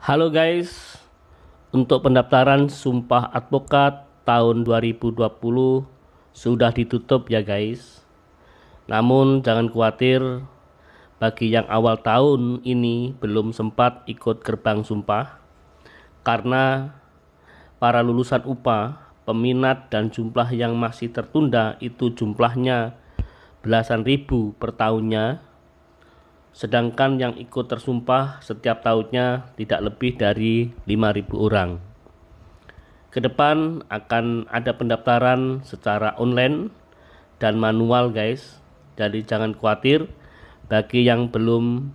Halo guys, untuk pendaftaran Sumpah Advokat tahun 2020 sudah ditutup ya guys. Namun jangan khawatir, bagi yang awal tahun ini belum sempat ikut gerbang sumpah, karena para lulusan UPA, peminat dan jumlah yang masih tertunda itu jumlahnya belasan ribu per tahunnya. Sedangkan yang ikut tersumpah setiap tahunnya tidak lebih dari 5.000 orang. Ke depan akan ada pendaftaran secara online dan manual guys. Jadi jangan khawatir bagi yang belum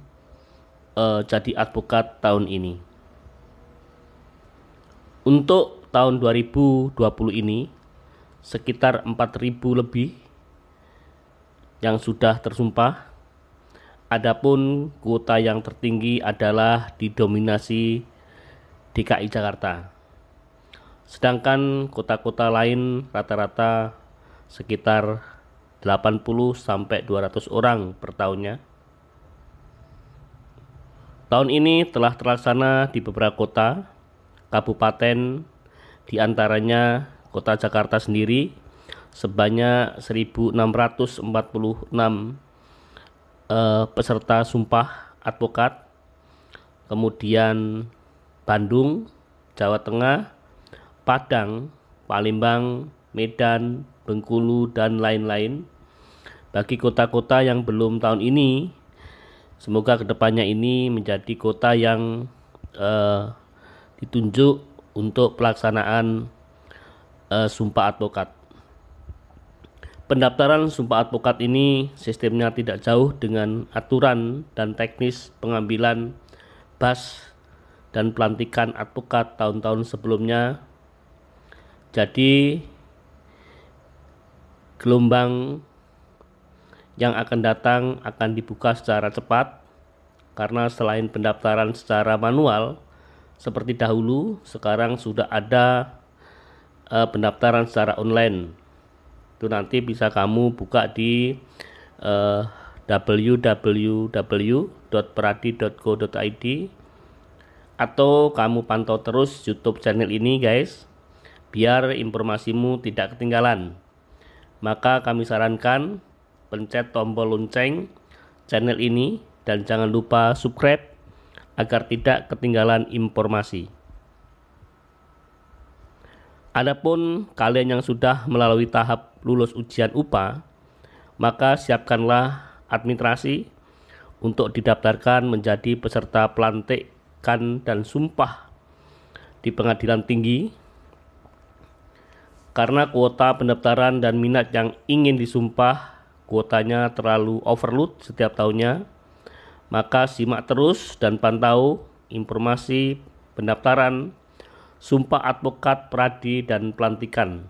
jadi advokat tahun ini. Untuk tahun 2020 ini sekitar 4.000 lebih yang sudah tersumpah. Adapun kuota yang tertinggi adalah didominasi DKI Jakarta. Sedangkan kota-kota lain rata-rata sekitar 80 sampai 200 orang per tahunnya. Tahun ini telah terlaksana di beberapa kota, kabupaten, di antaranya kota Jakarta sendiri sebanyak 1.646 peserta sumpah advokat, kemudian Bandung, Jawa Tengah, Padang, Palembang, Medan, Bengkulu, dan lain-lain. Bagi kota-kota yang belum tahun ini, semoga kedepannya ini menjadi kota yang ditunjuk untuk pelaksanaan sumpah advokat. Pendaftaran sumpah advokat ini sistemnya tidak jauh dengan aturan dan teknis pengambilan BAS dan pelantikan advokat tahun-tahun sebelumnya. Jadi gelombang yang akan datang akan dibuka secara cepat, karena selain pendaftaran secara manual seperti dahulu, sekarang sudah ada pendaftaran secara online. Itu nanti bisa kamu buka di www.peradi.co.id atau kamu pantau terus YouTube channel ini guys, biar informasimu tidak ketinggalan. Maka kami sarankan pencet tombol lonceng channel ini dan jangan lupa subscribe agar tidak ketinggalan informasi. Adapun kalian yang sudah melalui tahap lulus ujian UPA, maka siapkanlah administrasi untuk didaftarkan menjadi peserta pelantikan dan sumpah di pengadilan tinggi. Karena kuota pendaftaran dan minat yang ingin disumpah kuotanya terlalu overload setiap tahunnya, maka simak terus dan pantau informasi pendaftaran sumpah advokat, pradi, dan pelantikan.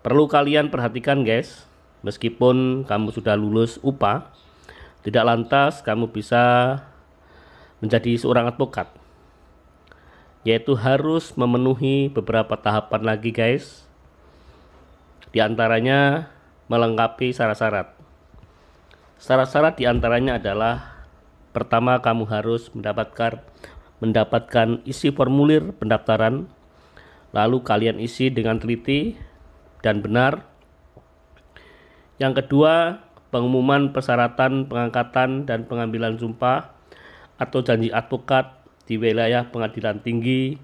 Perlu kalian perhatikan guys, meskipun kamu sudah lulus UPA, tidak lantas kamu bisa menjadi seorang advokat, yaitu harus memenuhi beberapa tahapan lagi guys. Di antaranya melengkapi syarat-syarat. Syarat-syarat di antaranya adalah: pertama, kamu harus mendapatkan isi formulir pendaftaran, lalu kalian isi dengan teliti dan benar. Yang kedua, pengumuman persyaratan pengangkatan dan pengambilan sumpah atau janji advokat di wilayah pengadilan tinggi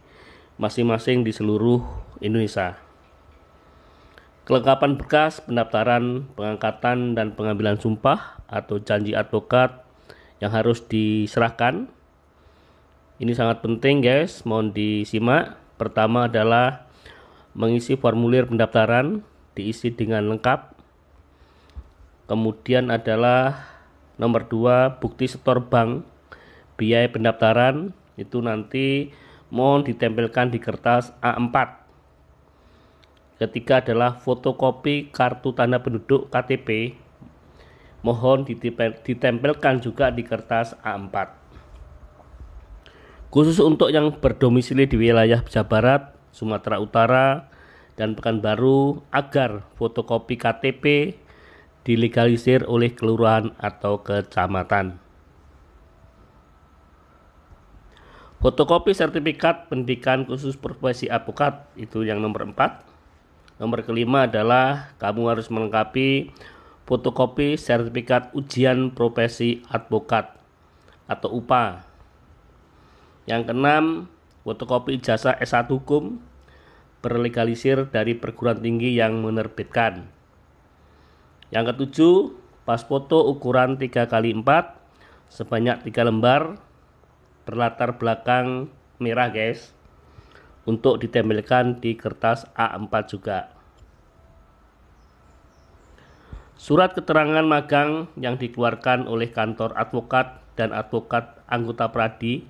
masing-masing di seluruh Indonesia. Kelengkapan berkas pendaftaran, pengangkatan, dan pengambilan sumpah atau janji advokat yang harus diserahkan. Ini sangat penting guys, mohon disimak. Pertama adalah mengisi formulir pendaftaran, diisi dengan lengkap. Kemudian adalah nomor 2, bukti setor bank biaya pendaftaran, itu nanti mohon ditempelkan di kertas A4. Ketiga adalah fotokopi kartu tanda penduduk KTP, mohon ditempelkan juga di kertas A4. Khusus untuk yang berdomisili di wilayah Jawa Barat, Sumatera Utara, dan Pekanbaru, agar fotokopi KTP dilegalisir oleh kelurahan atau kecamatan. Fotokopi sertifikat pendidikan khusus profesi advokat, itu yang nomor 4. Nomor kelima adalah kamu harus melengkapi fotokopi sertifikat ujian profesi advokat atau UPA. Yang keenam, fotokopi ijazah S1 hukum berlegalisir dari perguruan tinggi yang menerbitkan. Yang ketujuh, pas foto ukuran 3x4 sebanyak 3 lembar berlatar belakang merah guys, untuk ditempelkan di kertas A4 juga. Surat keterangan magang yang dikeluarkan oleh kantor advokat dan advokat anggota pradi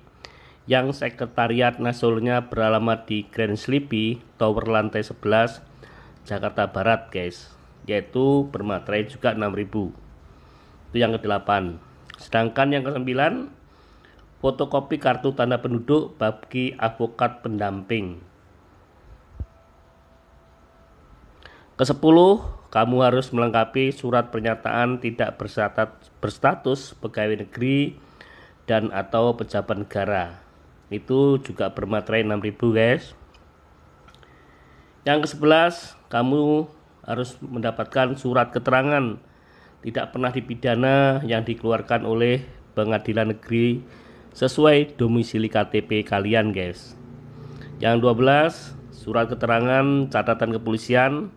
yang sekretariat nasionalnya beralamat di Grand Sleepy Tower lantai 11 Jakarta Barat guys, yaitu bermaterai juga 6.000. Itu yang ke-8. Sedangkan yang ke-9, fotokopi kartu tanda penduduk bagi advokat pendamping. Ke-10, kamu harus melengkapi surat pernyataan tidak berstatus pegawai negeri dan atau pejabat negara. Itu juga bermaterai 6.000 guys. Yang ke-11, kamu harus mendapatkan surat keterangan tidak pernah dipidana yang dikeluarkan oleh pengadilan negeri sesuai domisili KTP kalian guys. Yang 12, surat keterangan catatan kepolisian,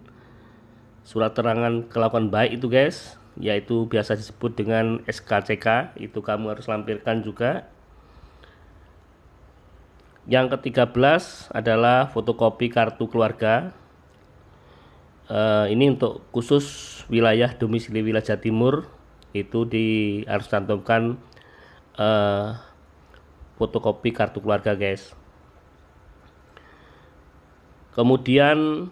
surat keterangan kelakuan baik itu guys, yaitu biasa disebut dengan SKCK, itu kamu harus lampirkan juga. Yang ke-13 adalah fotokopi kartu keluarga. Ini untuk khusus wilayah domisili wilayah Jawa Timur, itu harus cantumkan fotokopi kartu keluarga guys. Kemudian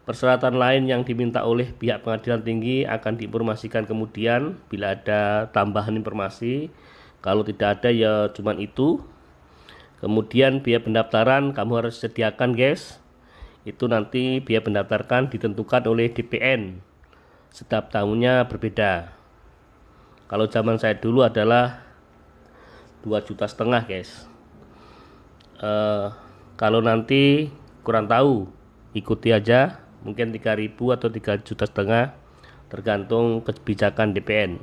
persyaratan lain yang diminta oleh pihak pengadilan tinggi akan diinformasikan kemudian bila ada tambahan informasi. Kalau tidak ada ya cuman itu. Kemudian biaya pendaftaran kamu harus sediakan guys. Itu nanti biaya pendaftaran ditentukan oleh DPN. Setiap tahunnya berbeda. Kalau zaman saya dulu adalah 2,5 juta guys. Kalau nanti kurang tahu, ikuti aja, mungkin 3.000 atau 3,5 juta, tergantung kebijakan DPN.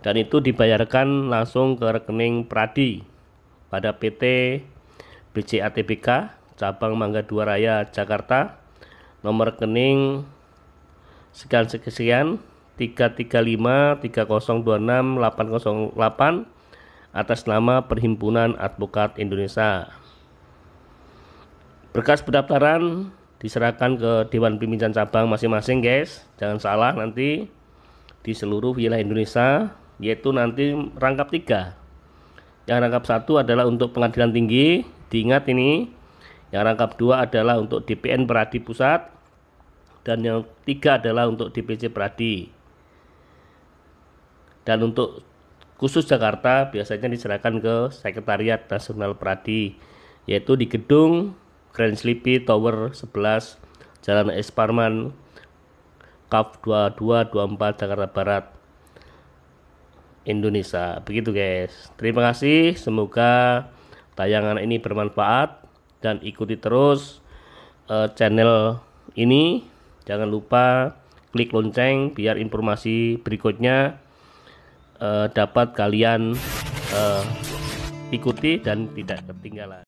Dan itu dibayarkan langsung ke rekening Pradi pada PT BCA Tbk cabang Mangga 2 Raya Jakarta, nomor rekening sekian 3353026 808 atas nama Perhimpunan Advokat Indonesia. Berkas pendaftaran diserahkan ke Dewan Pimpinan Cabang masing-masing guys. Jangan salah nanti di seluruh wilayah Indonesia, yaitu nanti rangkap 3. Yang rangkap 1 adalah untuk pengadilan tinggi, diingat ini. Yang rangkap 2 adalah untuk DPN Pradi Pusat, dan yang 3 adalah untuk DPC Pradi. Dan untuk khusus Jakarta biasanya diserahkan ke Sekretariat Nasional Pradi, yaitu di gedung Grand Sleepy Tower 11 Jalan S. Parman Kaf 2224 Jakarta Barat, Indonesia. Begitu guys. Terima kasih, semoga tayangan ini bermanfaat dan ikuti terus channel ini. Jangan lupa klik lonceng biar informasi berikutnya dapat kalian ikuti dan tidak ketinggalan.